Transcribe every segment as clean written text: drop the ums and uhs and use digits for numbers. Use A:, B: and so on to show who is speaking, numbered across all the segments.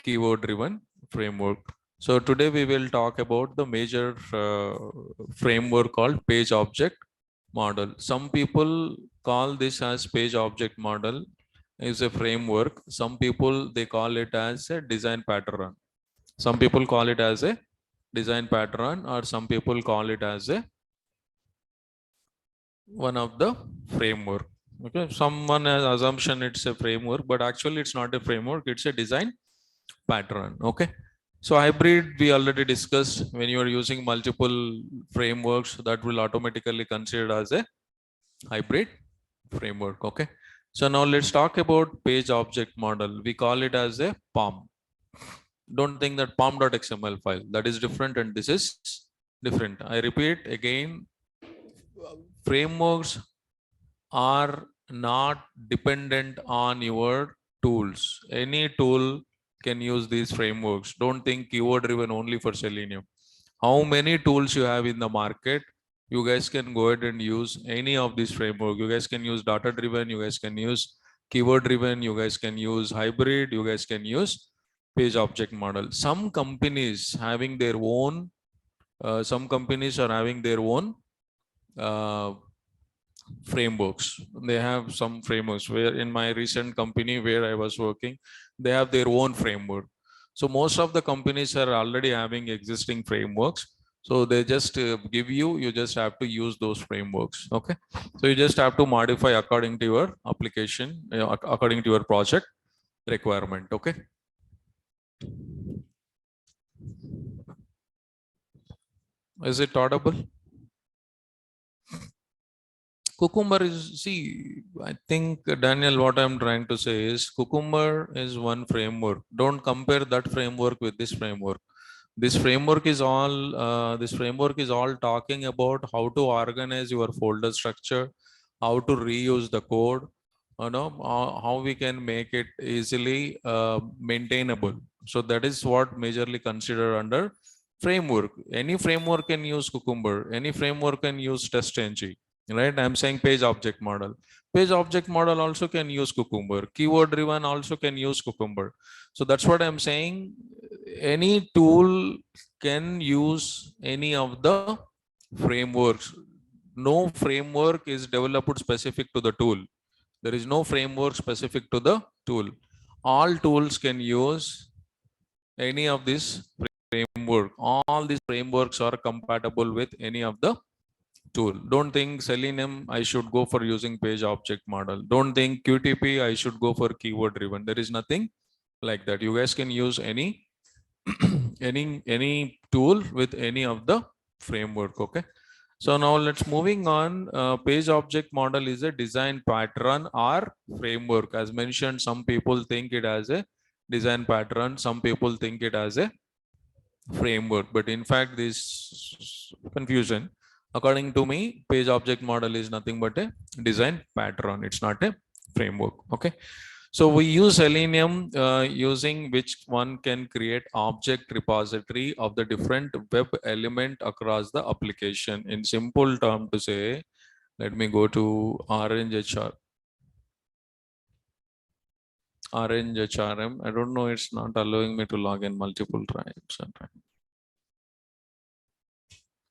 A: keyword driven framework. So today we will talk about the major framework called page object model. Some people call this as page object model is a framework. Some people they call it as a design pattern. Some people call it as a design pattern, or some people call it as a one of the framework. Okay, someone has assumption it's a framework, but actually it's not a framework, it's a design pattern. Okay, so hybrid we already discussed. When you are using multiple frameworks, that will automatically considered as a hybrid framework. Okay, so now let's talk about page object model. We call it as a POM. Don't think that POM.xml file, that is different and this is different. I repeat again, frameworks are not dependent on your tools. Any tool can use these frameworks. Don't think keyword driven only for Selenium. How many tools you have in the market, you guys can go ahead and use any of these framework. You guys can use data driven, you guys can use keyword driven, you guys can use hybrid, you guys can use page object model. Some companies having their own, some companies are having their own frameworks. They have some frameworks where in my recent company where I was working, they have their own framework. So most of the companies are already having existing frameworks. So they just give you just have to use those frameworks. Okay. So you just have to modify according to your application, according to your project requirement. Okay. Is it audible? Cucumber is, see, I think Daniel, what I'm trying to say is Cucumber is one framework. Don't compare that framework with this framework. This framework is all talking about how to organize your folder structure, how to reuse the code, how we can make it easily maintainable. So that is what majorly considered under framework. Any framework can use Cucumber. Any framework can use TestNG. Right, I'm saying page object model. Page object model also can use Cucumber. Keyword driven also can use Cucumber. So that's what I'm saying. Any tool can use any of the frameworks. No framework is developed specific to the tool. There is no framework specific to the tool. All tools can use any of this framework. All these frameworks are compatible with any of the tool. Don't think Selenium, I should go for using page object model. Don't think QTP, I should go for keyword driven. There is nothing like that. You guys can use any any tool with any of the framework. Okay. So now let's moving on. Page object model is a design pattern or framework. As mentioned, some people think it as a design pattern. Some people think it as a framework, but in fact this confusion. According to me, page object model is nothing but a design pattern. It's not a framework. Okay. So we use Selenium using which one can create object repository of the different web element across the application. In simple term to say, let me go to Orange HR. Orange HRM. I don't know, it's not allowing me to log in multiple times.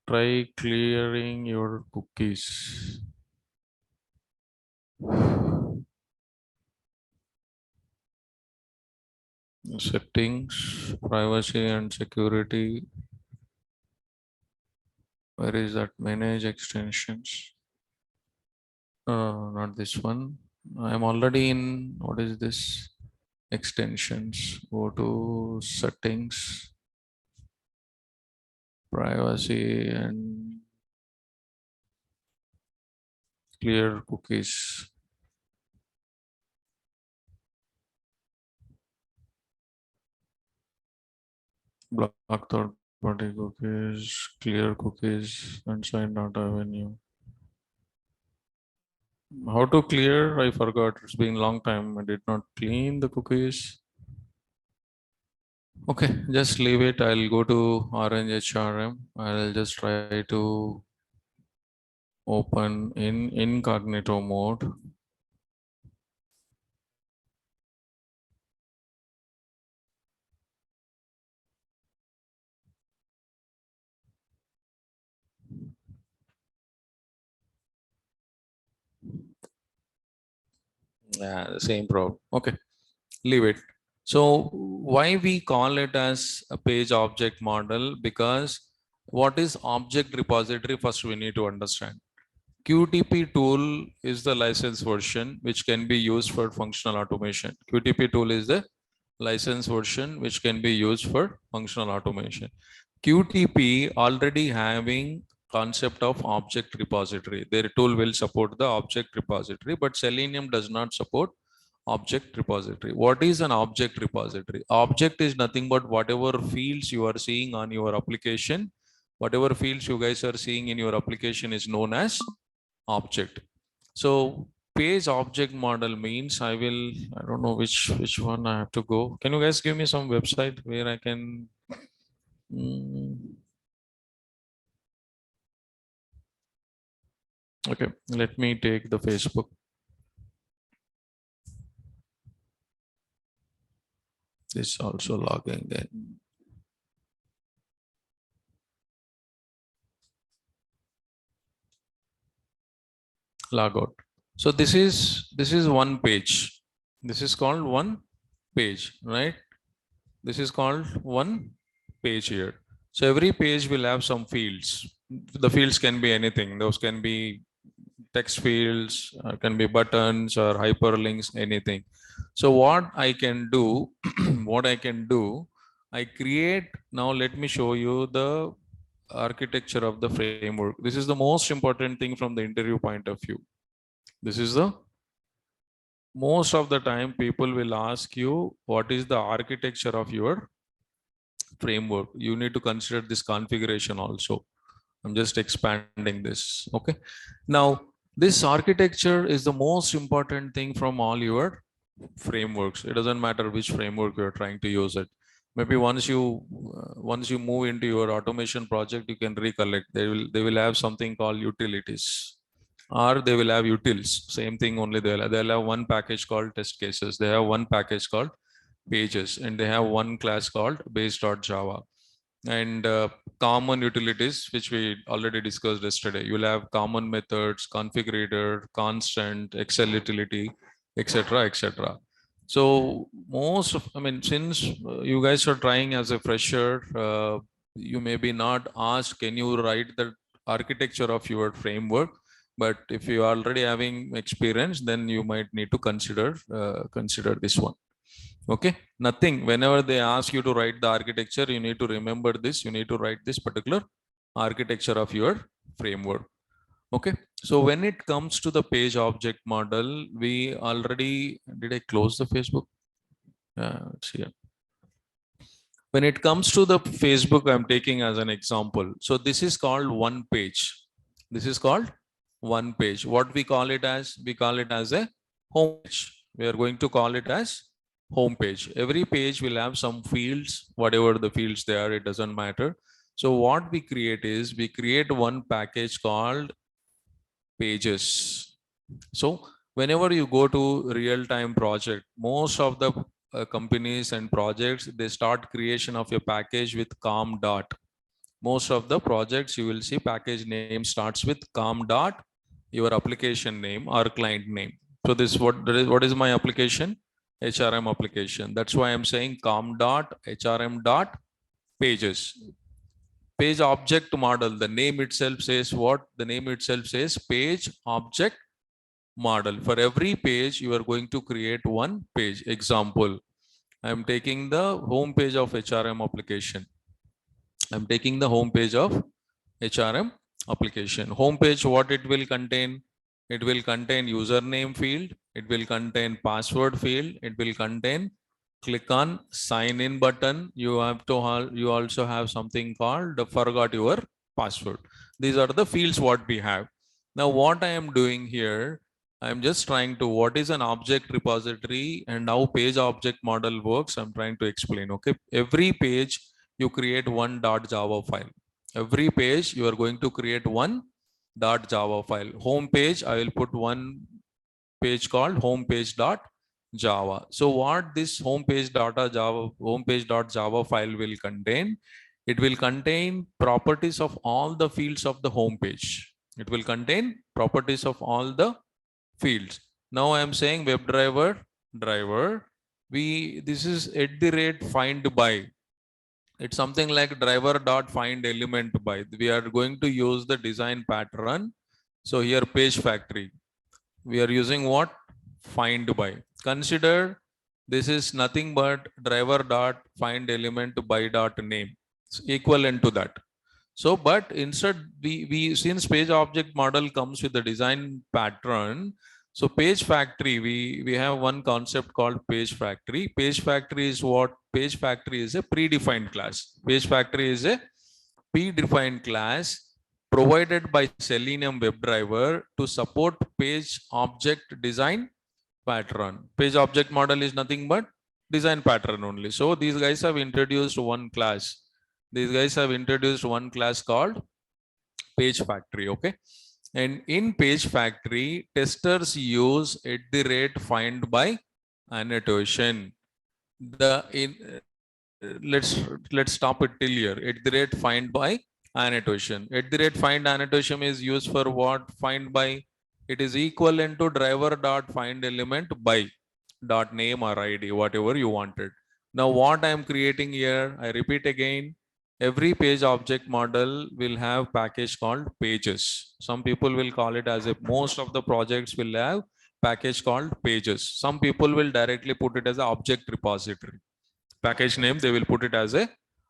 A: Try clearing your cookies. Settings, privacy and security. Where is that? Manage extensions. Not this one. I'm already in, what is this? Extensions. Go to settings, privacy and clear cookies. Block third-party cookies, clear cookies, and sign data avenue. How to clear? I forgot. It's been a long time. I did not clean the cookies. Okay, just leave it. I'll go to Orange HRM. I'll just try to open in incognito mode. Yeah, the same problem. Okay, leave it. So why we call it as a page object model? Because what is object repository? First, we need to understand. QTP tool is the license version which can be used for functional automation. QTP tool is the license version which can be used for functional automation. QTP already having concept of object repository. Their tool will support the object repository, but Selenium does not support object repository. What is an object repository? Object is nothing but whatever fields you are seeing on your application. Whatever fields you guys are seeing in your application is known as object. So page object model means I don't know which one I have to go. Can you guys give me some website where I can okay, let me take the Facebook. This also logging in. Log out. So this is one page. This is called one page, right? This is called one page here. So every page will have some fields. The fields can be anything. Those can be text fields, can be buttons or hyperlinks, anything. So what I can do, I create, now let me show you the architecture of the framework. This is the most important thing from the interview point of view. This is the most of the time people will ask you what is the architecture of your framework. You need to consider this configuration also. I'm just expanding this. Okay. Now, this architecture is the most important thing from all your frameworks. It doesn't matter which framework you're trying to use it. Maybe once you move into your automation project, you can recollect. They will have something called utilities, or they will have utils. Same thing, only they'll have one package called test cases. They have one package called pages, and they have one class called base.java. And common utilities, which we already discussed yesterday. You'll have common methods, configurator, constant, Excel utility, etc., etc. So most of, I mean, since you guys are trying as a fresher, you may be not asked, can you write the architecture of your framework? But if you are already having experience, then you might need to consider this one. Okay, nothing. Whenever they ask you to write the architecture, you need to remember this. You need to write this particular architecture of your framework. Okay, so when it comes to the page object model, we already, did I close the Facebook? Let's see. When it comes to the Facebook, I'm taking as an example. So this is called one page. This is called one page. What we call it as? We call it as a home page. We are going to call it as home page. Every page will have some fields, whatever the fields they are, it doesn't matter. So what we create is we create one package called pages. So whenever you go to real-time project, most of the companies and projects, they start creation of your package with com dot. Most of the projects you will see package name starts with com dot, your application name or client name. So this what is my application? HRM application. That's why I'm saying com dot HRM dot pages. Page object model. The name itself says what? The name itself says page object model. For every page, you are going to create one page. Example, I'm taking the home page of HRM application. I'm taking the home page of HRM application. Home page, what it will contain? It will contain username field. It will contain password field. It will contain click on sign in button. You also have something called forgot your password. These are the fields what we have. Now what I am doing here, I'm just trying to, what is an object repository and how page object model works. I'm trying to explain. Okay. Every page you create one .java file. Every page you are going to create one .java file. Home page, I will put one page called homepage.java. So what this homepage.java file will contain? It will contain properties of all the fields of the home page. It will contain properties of all the fields. Now I am saying WebDriver driver. This is @find by. It's something like driver dot find element by. We are going to use the design pattern. So here page factory. We are using what? Find by. Consider this is nothing but driver dot find element by dot name. It's equivalent to that. So, but instead we since page object model comes with the design pattern. So page factory, we have one concept called page factory. Page factory is what? Page factory is a predefined class. Page factory is a predefined class provided by Selenium WebDriver to support page object design pattern. Page object model is nothing but design pattern only. So these guys have introduced one class. These guys have introduced one class called page factory. Okay. And in page factory, testers use @find by annotation. Let's stop it till here. @find by annotation. @find annotation is used for what? Find by. It is equivalent to driver dot find element by dot name or ID, whatever you wanted. Now what I am creating here, I repeat again, every page object model will have package called pages. Some people will call it as if most of the projects will have package called pages. Some people will directly put it as an object repository. Package name, they will put it as a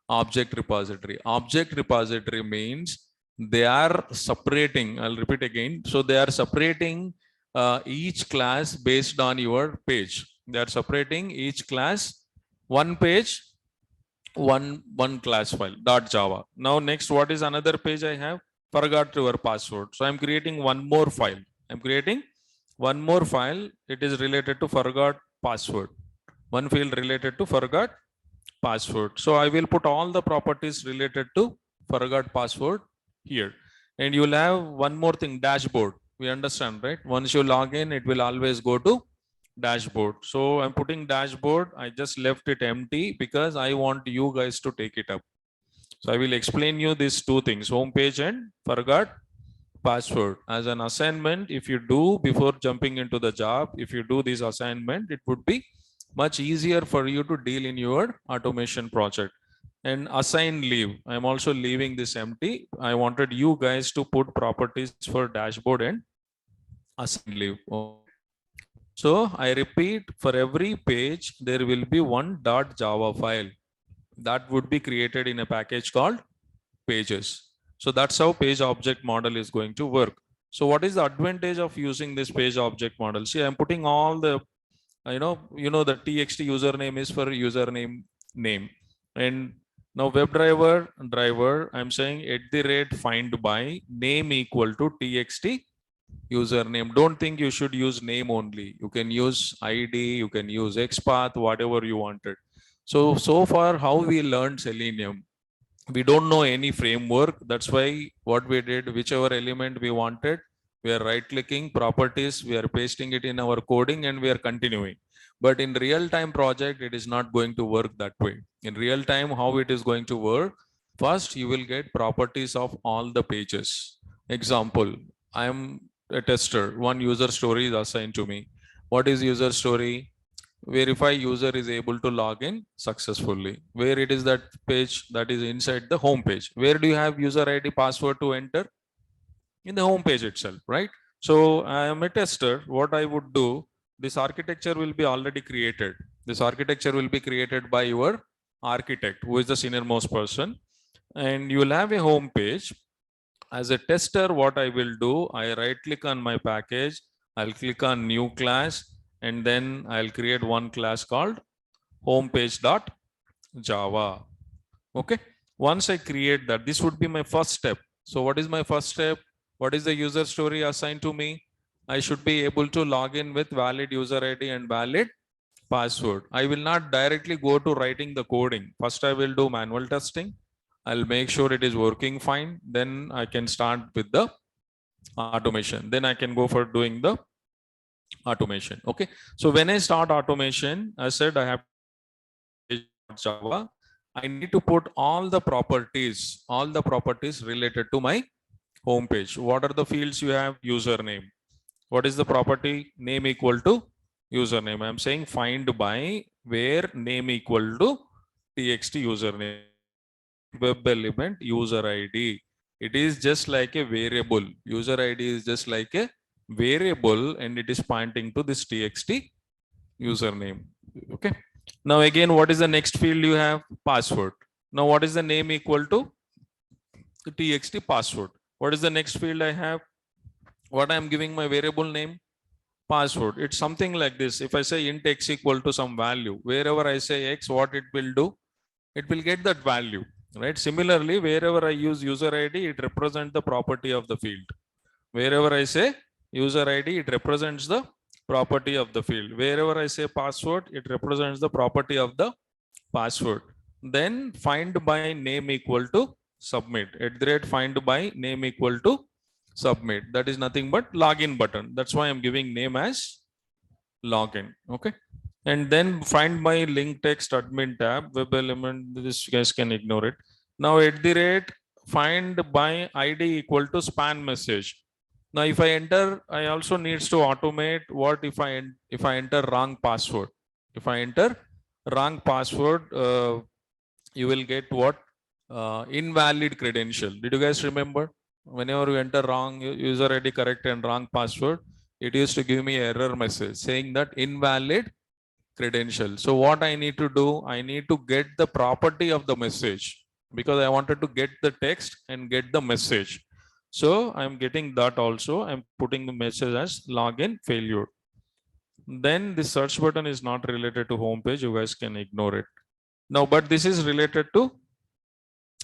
A: object repository. Object repository means they are separating, I'll repeat again. So they are separating each class based on your page. They are separating each class, one page, one class file, .java. Now next, what is another page I have? Forgot your password. So I'm creating one more file. I'm creating one more file. It is related to forgot password. One field related to forgot password. So I will put all the properties related to forgot password here. And you'll have one more thing, dashboard. We understand, right? Once you log in, it will always go to dashboard. So I'm putting dashboard. I just left it empty because I want you guys to take it up. So I will explain you these two things, home page and forgot password. As an assignment, if you do before jumping into the job, if you do this assignment, it would be much easier for you to deal in your automation project. And assign leave. I'm also leaving this empty. I wanted you guys to put properties for dashboard and assign leave. So I repeat, for every page, there will be one .java file that would be created in a package called pages. So that's how page object model is going to work. So what is the advantage of using this page object model? See, I'm putting all the, the txt username is for username name. And now WebDriver driver, I'm saying @find by name equal to txt username. Don't think you should use name only. You can use ID, you can use XPath, whatever you wanted. So far how we learned Selenium, we don't know any framework. That's why what we did, whichever element we wanted, we are right clicking properties, we are pasting it in our coding and we are continuing. But in real time project, it is not going to work that way. In real time, how it is going to work? First, you will get properties of all the pages. Example, I am a tester. One user story is assigned to me. What is user story? Verify user is able to log in successfully. Where it is that page that is inside the home page. Where do you have user ID password to enter? In the home page itself, right? So I am a tester. What I would do, this architecture will be already created. This architecture will be created by your architect, who is the senior most person. And you will have a home page. As a tester, what I will do, I right click on my package. I'll click on new class. And then I'll create one class called homepage.java. Okay. Once I create that, this would be my first step. So what is my first step? What is the user story assigned to me? I should be able to log in with valid user ID and valid password. I will not directly go to writing the coding. First, I will do manual testing. I'll make sure it is working fine. Then I can start with the automation. Then I can go for doing the automation. Okay. So when I start automation, I said I have Java. I need to put all the properties related to my home page. What are the fields you have? Username. What is the property? Name equal to username. I'm saying find by where name equal to txt username. Web element user ID. It is just like a variable. User ID is just like a variable and it is pointing to this txt username. Okay. Now again, what is the next field you have? Password. Now what is the name equal to txt password? What is the next field I have? What I am giving my variable name? Password. It's something like this. If I say int x equal to some value, wherever I say x, what it will do? It will get that value, right? Similarly, wherever I use user ID, it represents the property of the field. Wherever I say user ID, it represents the property of the field. Wherever I say password, it represents the property of the password. Then find by name equal to submit. At the rate find by name equal to submit. That is nothing but login button. That's why I'm giving name as login. Okay. And then find by link text admin tab, web element. This you guys can ignore it. Now at the rate find by ID equal to span message. Now if I enter, I also needs to automate what if I enter wrong password. If I enter wrong password, you will get what? Invalid credential. Did you guys remember? Whenever you enter wrong user ID correct and wrong password, it used to give me error message saying that invalid credential. So what I need to do, I need to get the property of the message because I wanted to get the text and get the message. So I'm getting that also. I'm putting the message as login failure. Then the search button is not related to home page. You guys can ignore it. Now, but this is related to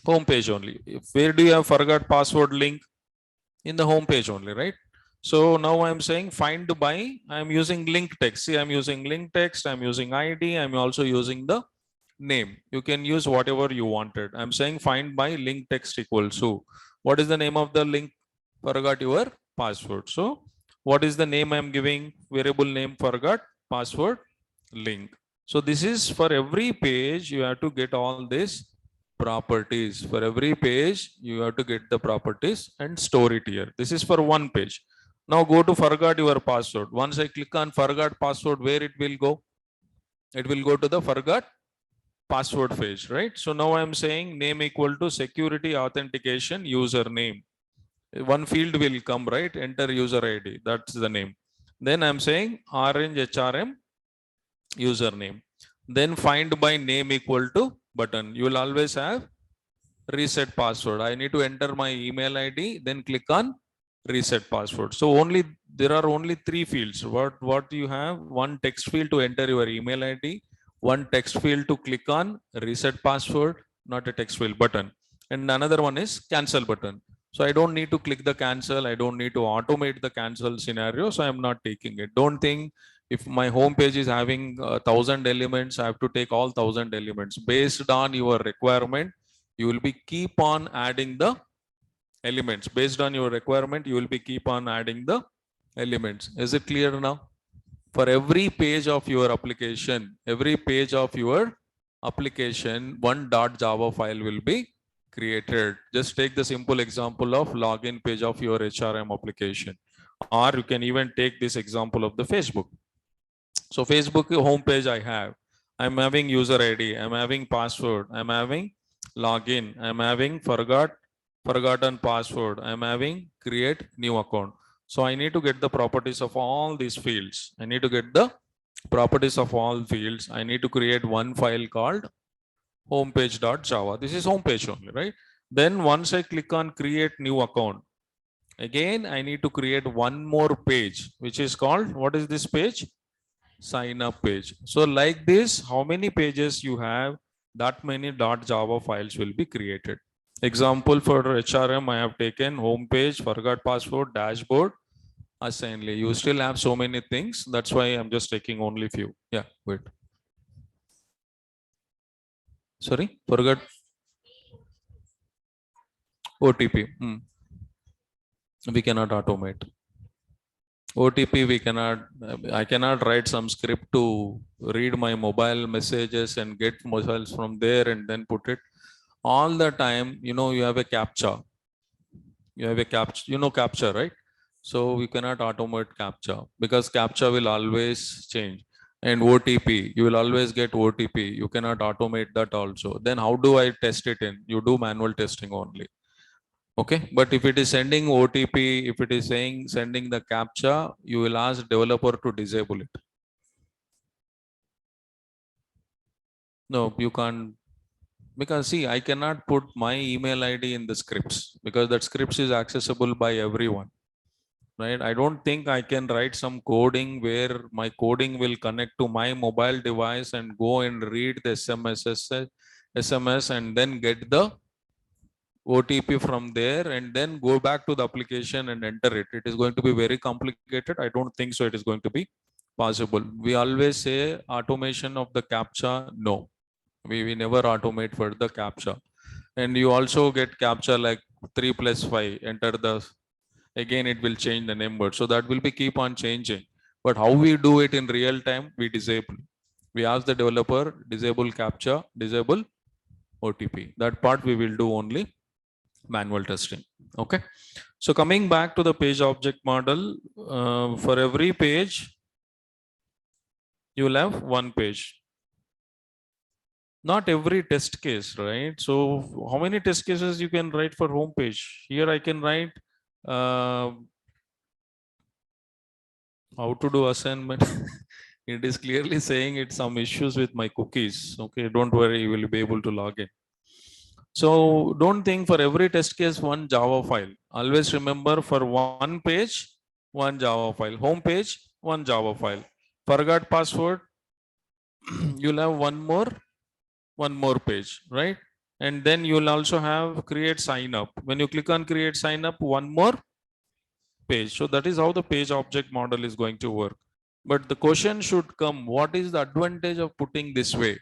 A: home page only. Where do you have forgot password link? In the home page only, right? So now I'm saying find by, I'm using link text. See, I'm using link text, I'm using ID, I'm also using the name. You can use whatever you wanted. I'm saying find by link text equals to. What is the name of the link? Forgot your password. So what is the name I'm giving? Variable name forgot, password, link. So this is for every page, you have to get all this properties. For every page, you have to get the properties and store it here. This is for one page. Now go to forgot your password. Once I click on forgot password, where it will go? It will go to the forgot password page, right? So now I'm saying name equal to security authentication username. One field will come, right? Enter user ID. That's the name. Then I'm saying orange HRM username. Then find by name equal to button. You will always have reset password. I need to enter my email ID, then click on reset password. So there are only three fields. What you have? One text field to enter your email ID, one text field to click on reset password, not a text field button, and another one is cancel button. So I don't need to click the cancel. I don't need to automate the cancel scenario. So I'm not taking it. Don't think if my home page is having 1,000 elements, I have to take all 1,000 elements. Based on your requirement, you will be keep on adding the elements. Based on your requirement, you will be keep on adding the elements. Is it clear now? For every page of your application, one .java file will be created. Just take the simple example of login page of your HRM application, or you can even take this example of the Facebook. So Facebook homepage I'm having user ID, I'm having password, I'm having login, I'm having forgotten password, I'm having create new account. So I need to get the properties of all these fields. I need to get the properties of all fields. I need to create one file called homepage.java. This is homepage only, right? Then once I click on create new account, again, I need to create one more page, which is called, what is this page? Sign up page. So like this, how many pages you have, that many .java files will be created. Example for HRM, I have taken home page, forgot password, dashboard, assembly. You still have so many things. That's why I'm just taking only few. Yeah, wait. Sorry, forgot OTP. We cannot automate. OTP we cannot, I cannot write some script to read my mobile messages and get mobiles from there and then put it. All the time, you have a CAPTCHA. You have a CAPTCHA, CAPTCHA, right? So we cannot automate CAPTCHA because CAPTCHA will always change. And OTP, you will always get OTP. You cannot automate that also. Then how do I test it in? You do manual testing only. Okay, but if it is sending OTP, if it is saying sending the CAPTCHA, you will ask developer to disable it. No, you can't, because see, I cannot put my email ID in the scripts because that scripts is accessible by everyone, right? I don't think I can write some coding where my coding will connect to my mobile device and go and read the SMS and then get the OTP from there and then go back to the application and enter it. It is going to be very complicated. I don't think so. It is going to be possible. We always say automation of the CAPTCHA. No, we never automate for the CAPTCHA. And you also get CAPTCHA like 3 + 5, enter the, again, it will change the number. So that will be keep on changing. But how we do it in real time, we disable. We ask the developer, disable CAPTCHA, disable OTP. That part we will do only manual testing. Okay. So coming back to the page object model, for every page, you will have one page. Not every test case, right? So how many test cases you can write for home page? Here I can write how to do assignment. It is clearly saying it's some issues with my cookies. Okay, don't worry, you will be able to log in. So don't think for every test case, one Java file. Always remember for one page, one Java file. Home page, one Java file. Forgot password, you'll have one more page, right? And then you'll also have create sign up. When you click on create sign up, one more page. So that is how the page object model is going to work. But the question should come, what is the advantage of putting this way?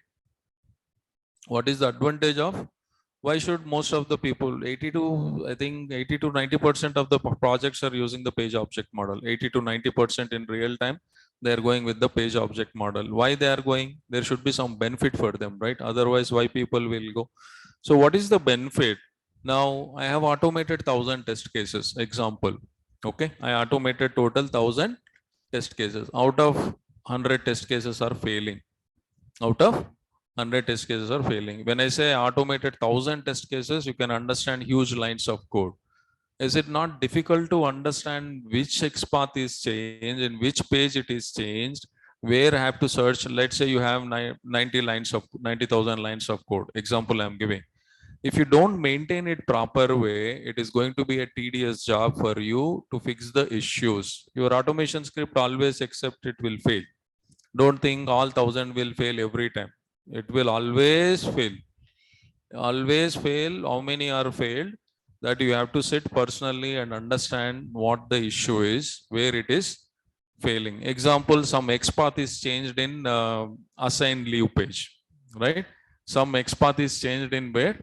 A: What is the advantage of? Why should most of the people, 80 to 90% of the projects are using the page object model. 80 to 90% in real time, they are going with the page object model. Why they are going? There should be some benefit for them, right? Otherwise, why people will go? So what is the benefit? Now I have automated 1,000 test cases. Example, okay, I automated total 1,000 test cases. Out of 100 test cases are failing. Out of 100 test cases are failing. When I say automated 1,000 test cases, you can understand huge lines of code. Is it not difficult to understand which XPath is changed, in which page it is changed, where I have to search? Let's say you have 90,000 lines of code. Example I'm giving. If you don't maintain it proper way, it is going to be a tedious job for you to fix the issues. Your automation script always accept it will fail. Don't think all 1,000 will fail every time. It will always fail. Always fail. How many are failed? That you have to sit personally and understand what the issue is, where it is failing. Example, some XPath is changed in assign leave page, right? Some XPath is changed in where?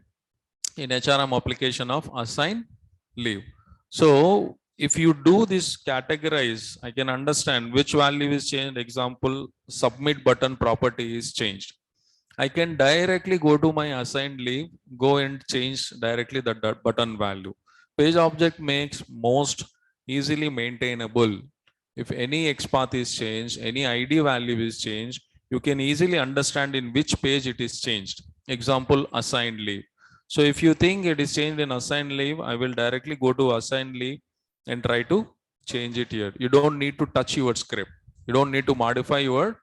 A: In HRM application of assign leave. So if you do this categorize, I can understand which value is changed. Example, submit button property is changed. I can directly go to my assigned leave, go and change directly that button value. Page object makes most easily maintainable. If any XPath is changed, any ID value is changed, you can easily understand in which page it is changed. Example, assigned leave. So if you think it is changed in assigned leave, I will directly go to assigned leave and try to change it here. You don't need to touch your script. You don't need to modify your,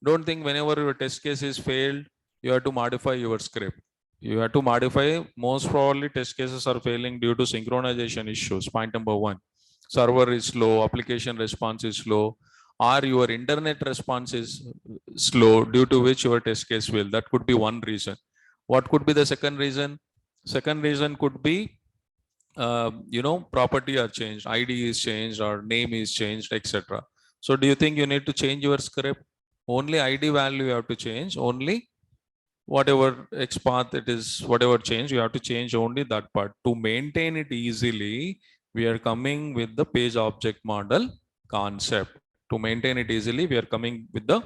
A: don't think whenever your test case is failed, you have to modify your script. You have to modify, most probably test cases are failing due to synchronization issues. Point number one, server is slow, application response is slow, or your internet response is slow, due to which your test case failed. That could be one reason. What could be the second reason? Second reason could be, property are changed, ID is changed, or name is changed, etc. So do you think you need to change your script? Only ID value you have to change, only whatever XPath it is, whatever change, you have to change only that part. To maintain it easily, we are coming with the page object model concept. To maintain it easily, we are coming with the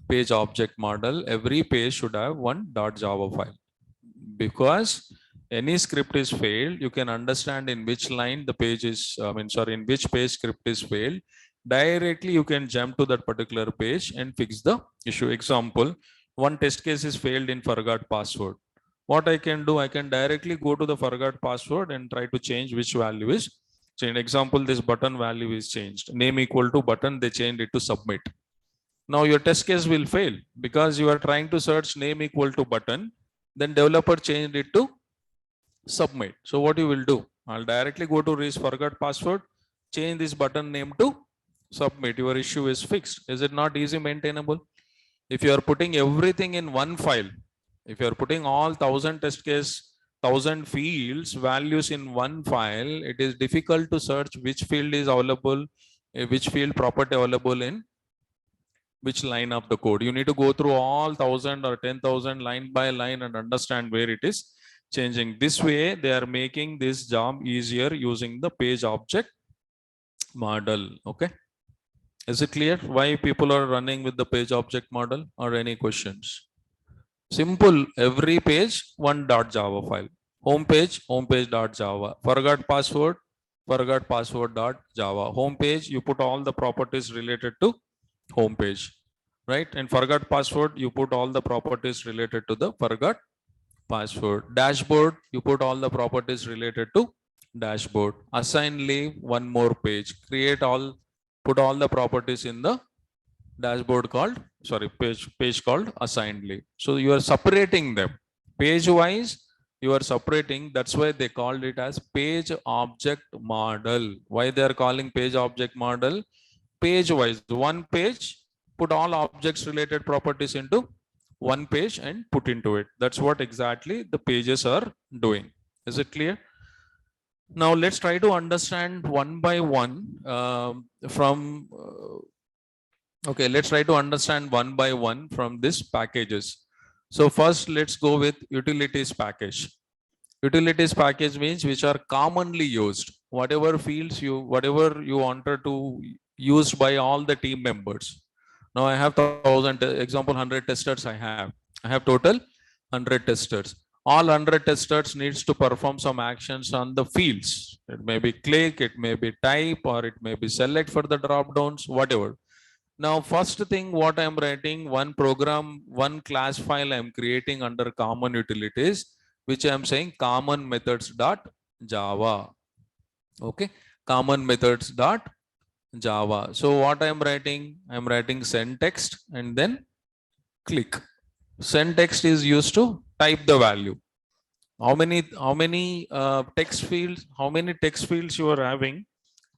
A: page object model. Every page should have one .java file, because any script is failed, you can understand in which line the page is, in which page script is failed. Directly, you can jump to that particular page and fix the issue. Example, one test case is failed in forgot password. What I can do, I can directly go to the forgot password and try to change which value is changed. Example, this button value is changed. Name equal to button, they changed it to submit. Now your test case will fail because you are trying to search name equal to button, then developer changed it to submit. So what you will do? I'll directly go to this forgot password, change this button name to submit. Your issue is fixed. Is it not easy maintainable? If you are putting everything in one file, if you are putting all 1000 test case, 1000 fields, values in one file, it is difficult to search which field is available, which field property available in which line of the code. You need to go through all 1000 or 10,000 line by line and understand where it is changing. This way, they are making this job easier using the page object model. Okay. Is it clear why people are running with the page object model, or any questions? Simple, every page, one .java file. Home page, homepage.java. Forgot password, forgot password.java. Home page, you put all the properties related to home page, right? And forgot password, you put all the properties related to the forgot password. Dashboard, you put all the properties related to dashboard. Assign leave, one more page. Create all, put all the properties in the dashboard called, page called assigned leave. So you are separating them page wise. You are separating. That's why they called it as page object model. Why they are calling page object model? Page wise, one page, put all objects related properties into one page and put into it. That's what exactly the pages are doing. Is it clear? Now let's try to understand one by one okay, let's try to understand one by one from this packages. So first, let's go with utilities package. Utilities package means which are commonly used. Whatever fields whatever you wanted to use by all the team members. Now I have 1000, example 100 testers I have. I have total 100 testers. All 100 testers needs to perform some actions on the fields. It may be click, it may be type, or it may be select for the drop downs, whatever. Now, first thing what I'm writing, one program, one class file I'm creating under common utilities, which I'm saying common methods dot Java. Okay, common methods dot Java. So what I'm writing send text and then click. Send text is used to type the value. How many text fields? How many text fields you are having?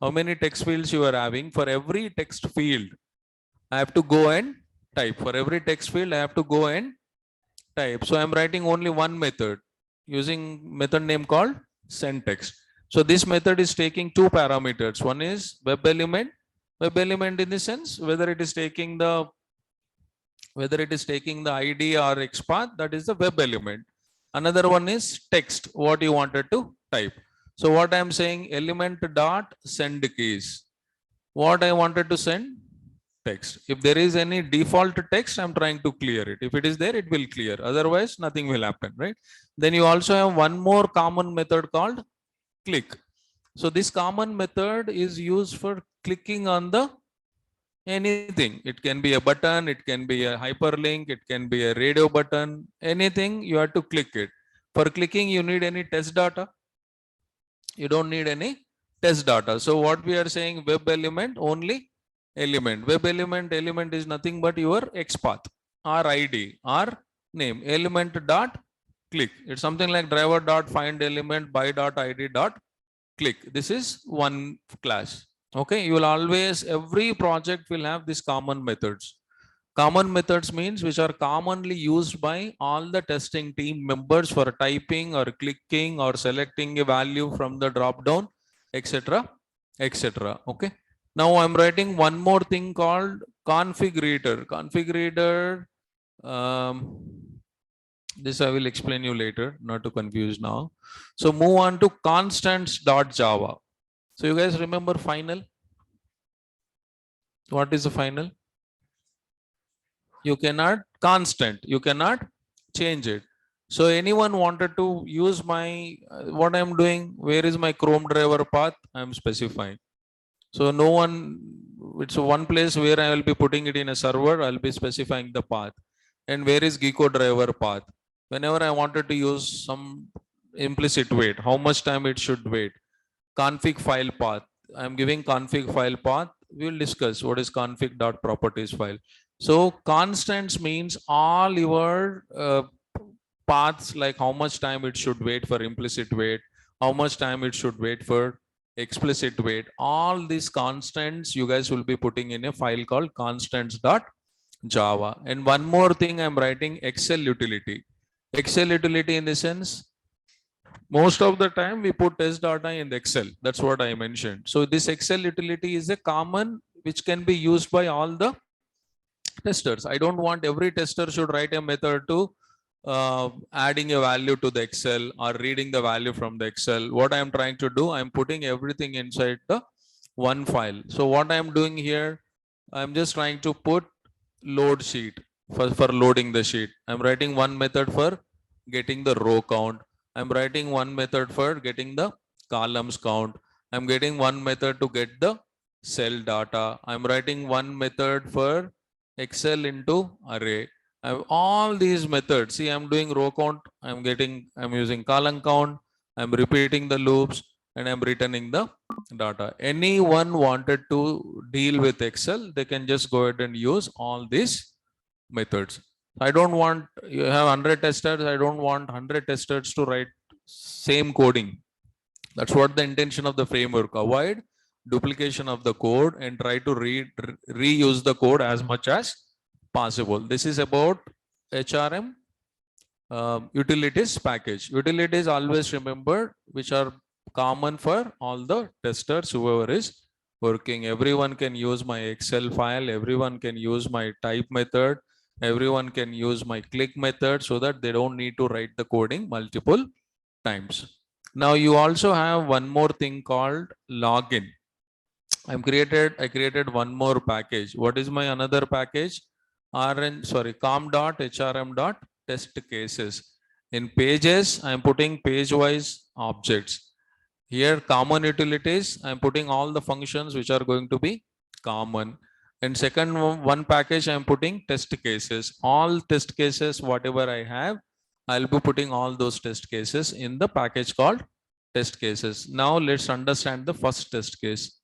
A: How many text fields you are having? For every text field, I have to go and type. For every text field, I have to go and type. So I'm writing only one method using method name called send text. So this method is taking two parameters. One is web element. Web element in the sense whether it is taking the ID or XPath, that is the web element. Another one is text, what you wanted to type. So what I'm saying, element dot send keys. What I wanted to send? Text. If there is any default text, I'm trying to clear it. If it is there, it will clear. Otherwise, nothing will happen, right? Then you also have one more common method called click. So this common method is used for clicking on the anything. It can be a button, it can be a hyperlink, it can be a radio button, anything you have to click it. For clicking, you need any test data? You don't need any test data. So what we are saying, web element only element. Web element is nothing but your XPath or ID or name. Element dot click. It's something like driver dot find element by dot ID dot click. This is one class. Okay, you will always, every project will have these common methods. Common methods means which are commonly used by all the testing team members for typing or clicking or selecting a value from the drop down, etc. etc. Okay. Now I'm writing one more thing called configurator. Configurator, this I will explain you later, not to confuse now. So move on to constants.java. So you guys remember final? What is the final? You cannot constant, you cannot change it. So anyone wanted to use my, what I'm doing, where is my Chrome driver path? I'm specifying. So no one, it's one place where I will be putting it in a server, I'll be specifying the path. And where is Gecko driver path? Whenever I wanted to use some implicit wait, how much time it should wait. Config file path. I'm giving config file path. We will discuss what is config.properties file. So constants means all your paths, like how much time it should wait for implicit wait, how much time it should wait for explicit wait. All these constants you guys will be putting in a file called constants.java. And one more thing, I'm writing Excel utility. Excel utility in the sense, most of the time we put test data in the Excel. That's what I mentioned. So this Excel utility is a common which can be used by all the testers. I don't want every tester should write a method to adding a value to the Excel or reading the value from the Excel. What I'm trying to do, I'm putting everything inside the one file. So what I'm doing here, I'm just trying to put load sheet for loading the sheet. I'm writing one method for getting the row count. I'm writing one method for getting the columns count. I'm getting one method to get the cell data. I'm writing one method for Excel into array. I have all these methods. See, I'm doing row count. I'm using column count. I'm repeating the loops and I'm returning the data. Anyone wanted to deal with Excel, they can just go ahead and use all these methods. I don't want, you have 100 testers. I don't want 100 testers to write same coding. That's what the intention of the framework. Avoid duplication of the code and try to reuse the code as much as possible. This is about HRM utilities package. Utilities, always remember, which are common for all the testers, whoever is working. Everyone can use my Excel file. Everyone can use my type method. Everyone can use my click method, so that they don't need to write the coding multiple times. Now you also have one more thing called login. I created one more package. What is my another package? com.hrm.test cases. In pages, I'm putting page-wise objects. Here, common utilities, I'm putting all the functions which are going to be common. And second one package, I'm putting test cases. All test cases, whatever I have, I'll be putting all those test cases in the package called test cases. Now let's understand the first test case.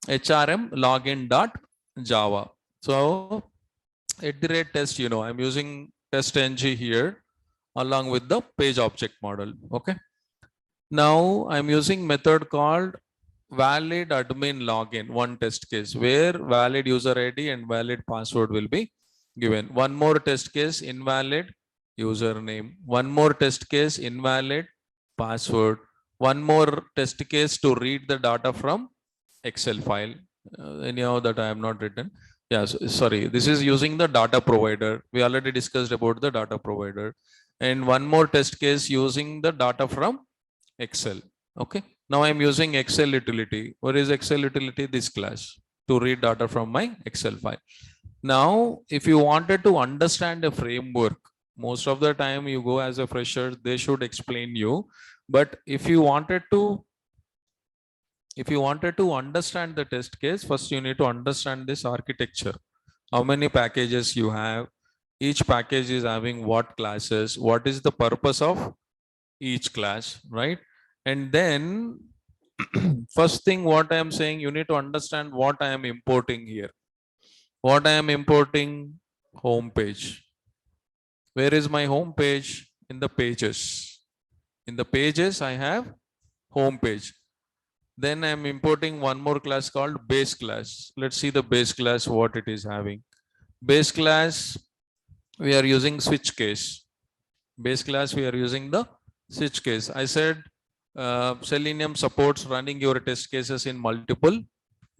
A: HRM login.java. So @test, I'm using test-ng here along with the page object model. Okay. Now I'm using method called valid admin login, one test case where valid user ID and valid password will be given. One more test case, invalid username. One more test case, invalid password. One more test case to read the data from Excel file. Anyhow, that I have not written. Yeah, sorry. This is using the data provider. We already discussed about the data provider. And one more test case using the data from Excel. Okay. Now I'm using Excel utility. What is Excel utility? This class to read data from my Excel file. Now, if you wanted to understand a framework, most of the time you go as a fresher, they should explain you. But if you wanted to understand the test case, first you need to understand this architecture. How many packages you have, each package is having what classes, what is the purpose of each class, right? And then first thing what I am saying, you need to understand what I am importing here. What I am importing, home page. Where is my home page? In the pages. In the pages, I have home page. Then I'm importing one more class called base class. Let's see the base class, what it is having. Base class, we are using switch case. Base class, we are using the switch case. I said Selenium supports running your test cases in multiple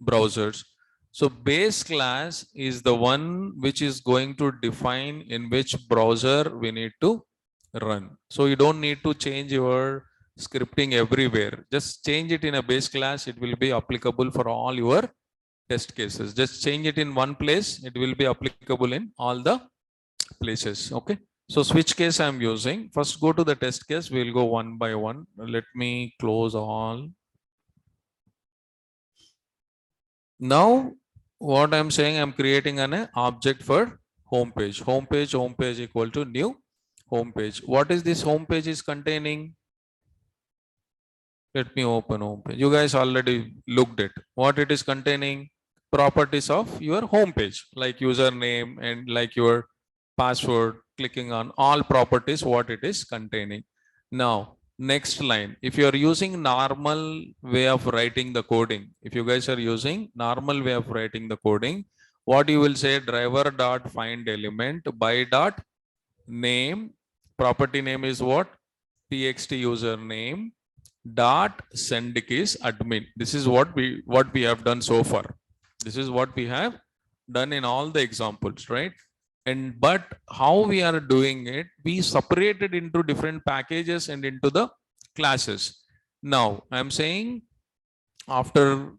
A: browsers. So base class is the one which is going to define in which browser we need to run. So you don't need to change your scripting everywhere. Just change it in a base class. It will be applicable for all your test cases. Just change it in one place. It will be applicable in all the places. Okay. So switch case I'm using. First go to the test case. We'll go one by one. Let me close all. Now what I'm saying, I'm creating an object for homepage. Homepage equal to new homepage. What is this homepage is containing? Let me open homepage. You guys already looked at what it is containing. Properties of your homepage, like username and like your password. Clicking on all properties, what it is containing. Now next line, if you are using normal way of writing the coding, if you guys are using normal way of writing the coding, what you will say, driver dot find element by dot name, property name is what, txt username dot send keys admin. This is what we have done so far. This is what we have done in all the examples, right? And but how we are doing it, we separated into different packages and into the classes. Now I'm saying after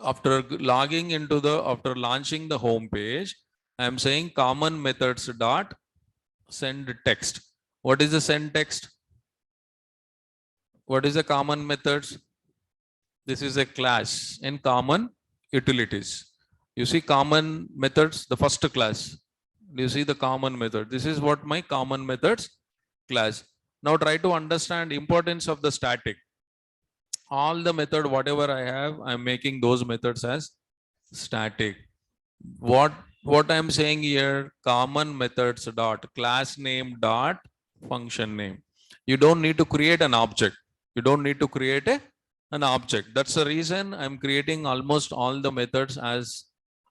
A: logging into the, after launching the home page, I'm saying common methods dot send text. What is the send text? What is the common methods? This is a class in common utilities. You see common methods, the first class. You see the common method. This is what my common methods class. Now try to understand importance of the static. All the method, whatever I have, I'm making those methods as static. What I'm saying here, common methods dot class name dot function name. You don't need to create an object. You don't need to create an object. That's the reason I'm creating almost all the methods as.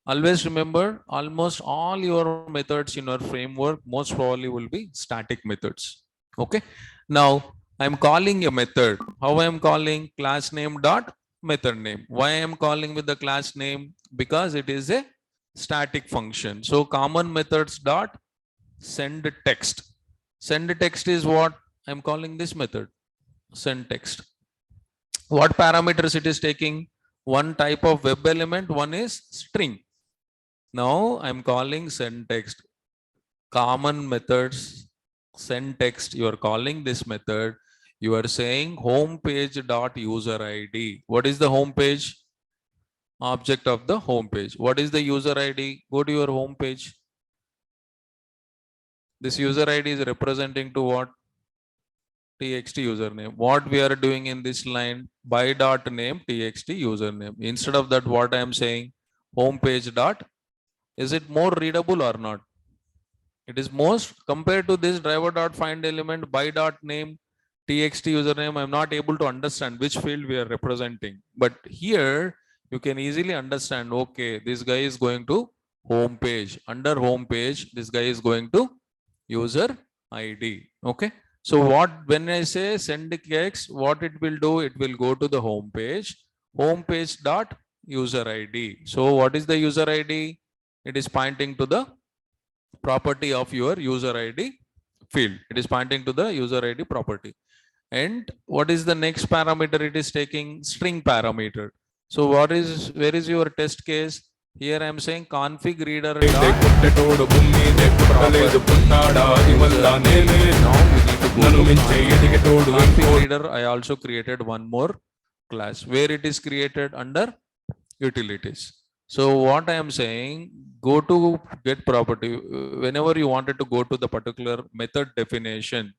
A: Always remember, almost all your methods in your framework most probably will be static methods. Okay. Now I'm calling a method. How I am calling? Class name dot method name. Why I am calling with the class name? Because it is a static function. So common methods dot send text. Send text is what I'm calling this method. Send text. What parameters it is taking? One type of web element, one is string. Now I'm calling send text. Common methods send text. You are calling this method. You are saying homepage dot user ID. What is the homepage? Object of the homepage. What is the user ID? Go to your homepage. This user ID is representing to what? Txt username. What we are doing in this line, by dot name txt username. Instead of that, what I am saying, homepage dot. Is it more readable or not? It is most, compared to this driver dot find element by dot name txt username. I'm not able to understand which field we are representing. But here you can easily understand. Okay, this guy is going to home page. Under home page, this guy is going to user ID. Okay. So what, when I say send text, what it will do? It will go to the home page dot user ID. So what is the user ID? It is pointing to the property of your user ID field. It is pointing to the user ID property. And what is the next parameter it is taking? String parameter. So what is, where is your test case? Here I am saying config reader dot config reader. I also created one more class where it is created under utilities. So what I am saying, go to get property. Whenever you wanted to go to the particular method definition,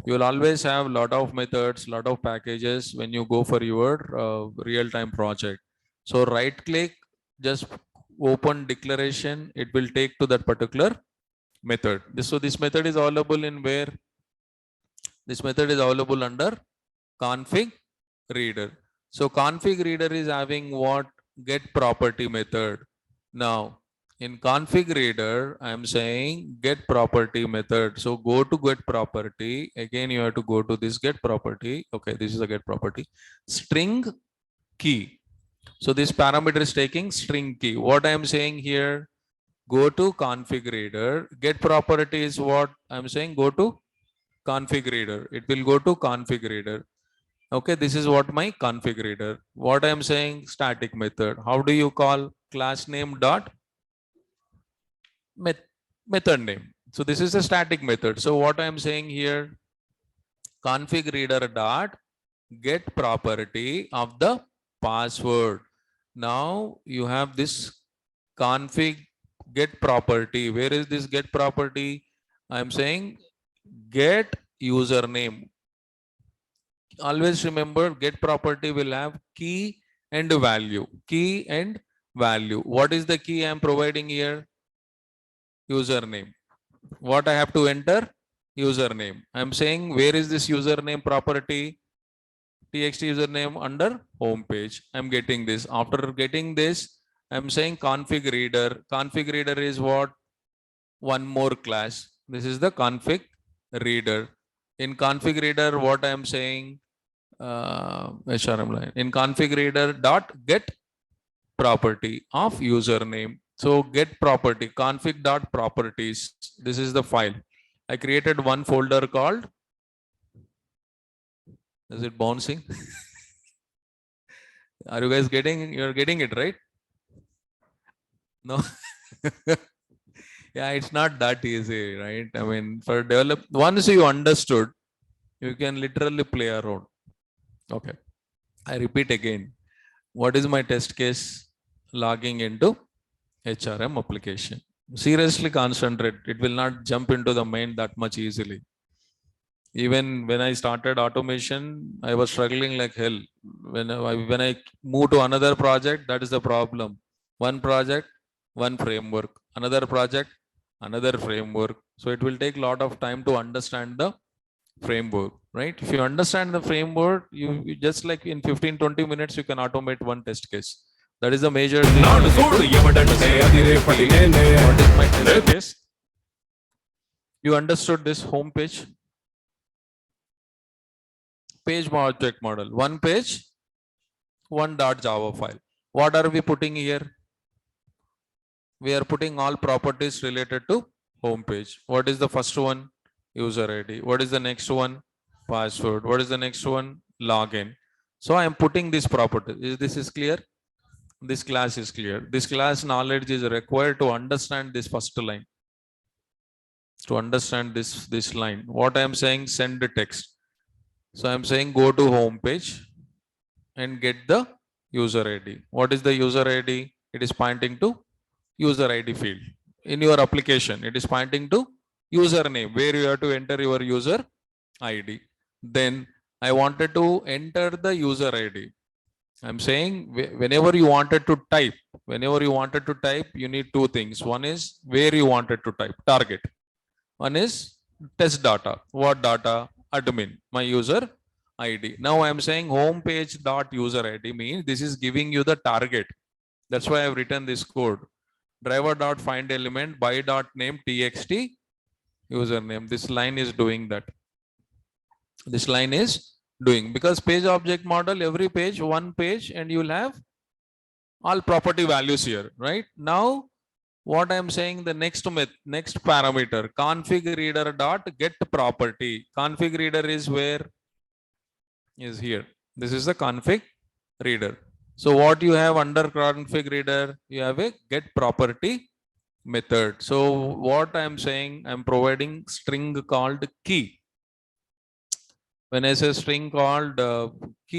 A: you will always have a lot of methods, lot of packages when you go for your real-time project. So right click, just open declaration. It will take to that particular method. So this method is available in where? This method is available under config reader. So config reader is having what? Get property method. Now in config reader, I'm saying get property method. So go to get property. Again, you have to go to this get property. Okay, this is a get property. String key. So this parameter is taking string key. What I'm saying here, go to config reader. Get property is what I'm saying, go to config reader. It will go to config reader. Okay, this is what my config reader. What I am saying, static method. How do you call? Class name dot method name. So this is a static method. So what I'm saying here, config reader dot get property of the password. Now you have this config get property. Where is this get property? I'm saying get username. Always remember, get property will have key and value. Key and value. What is the key I'm providing here? Username. What I have to enter? Username. I'm saying where is this username property? Txt username under home page. I'm getting this. After getting this, I'm saying config reader. Config reader is what? One more class. This is the config reader. In config reader, what I'm saying? HRM line. In config reader dot get property of username. So get property config dot properties. This is the file. I created one folder called. Is it bouncing? Are you guys getting? You're getting it, right? No. Yeah, it's not that easy, right? I mean, for develop, once you understood, you can literally play around. Okay. I repeat again. What is my test case? Logging into HRM application. Seriously concentrate. It will not jump into the main that much easily. Even when I started automation, I was struggling like hell. When I move to another project, that is the problem. One project, one framework. Another project, another framework. So it will take a lot of time to understand the framework, right? If you understand the framework, you just like in 15-20 minutes, you can automate one test case. That is the major thing. What is my test case? You understood this home page? Page object model. One page, one .java file. What are we putting here? We are putting all properties related to home page. What is the first one? User ID. What is the next one? Password. What is the next one? Login. So I am putting this property. This is clear? This class is clear. This class knowledge is required to understand this first line. To understand this line. What I am saying, send the text. So I'm saying go to home page and get the user ID. What is the user ID? It is pointing to user ID field. In your application, it is pointing to username where you have to enter your user ID. Then I wanted to enter the user ID. I'm saying whenever you wanted to type, you need two things. One is where you wanted to type, target. One is test data. What data? Admin, my user ID. Now I'm saying home page dot user ID means this is giving you the target. That's why I've written this code. Driver dot find element by dot name txt username. This line is doing that. This line is doing because page object model, every page, one page, and you'll have all property values here, right? Now, what I'm saying, the next parameter, config reader dot get property. Config reader is where? Is here. This is the config reader. So what you have under config reader, you have a get property method. So what I'm saying, I'm providing string called key. When I say string called key,